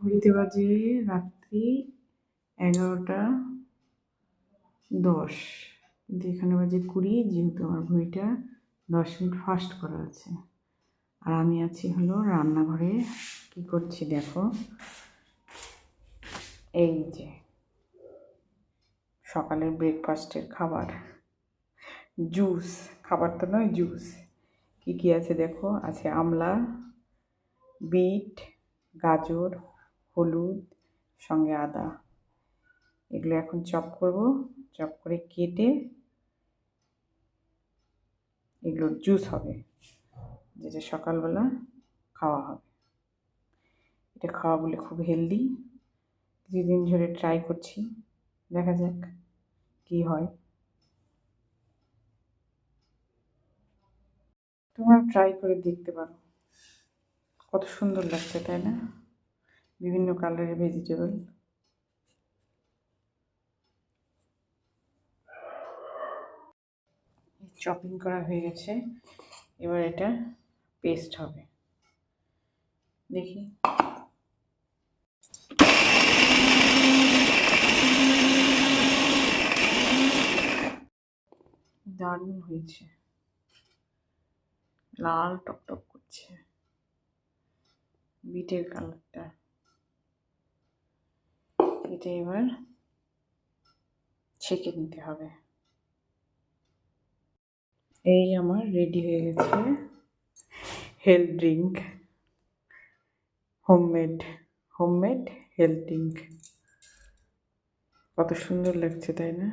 ঘড়িতে বাজে রাত্রি 11টা 10, কিন্তু এখানে বাজে 20, যেহেতু আমার ঘড়িটা 10 মিনিট ফাস্ট করা আছে। আর আমি আছি হলো রান্নাঘরে। কি করছি দেখো, এই যে সকালের ব্রেকফাস্টের খাবার, জুস। খাবার তো নয়, জুস। কি কি আছে দেখো, আছে আমলা, বিট, গাজর, হলুদ, সঙ্গে আদা। এগুলো এখন চপ করব, চপ করে কেটে এগুলোর জুস হবে, যেটা সকালবেলা খাওয়া হবে। এটা খাওয়া বলে খুব হেলদি। কিছুদিন ধরে ট্রাই করছি, দেখা যাক কি হয়। তোমরা ট্রাই করে দেখতে পারো, কত সুন্দর লাগছে তাই না? বিভিন্ন কালারের ভেজিটেবল। চপিং করা হয়ে গেছে, এবার এটা পেস্ট হবে। দেখি, দারুণ হয়েছে, লাল টকটক করছে বিটের কালারটা। এটা এবার ছেঁকে নিতে হবে। এই আমার রেডি হয়ে গেছে health drink, homemade health drink. কত সুন্দর লাগছে তাই না?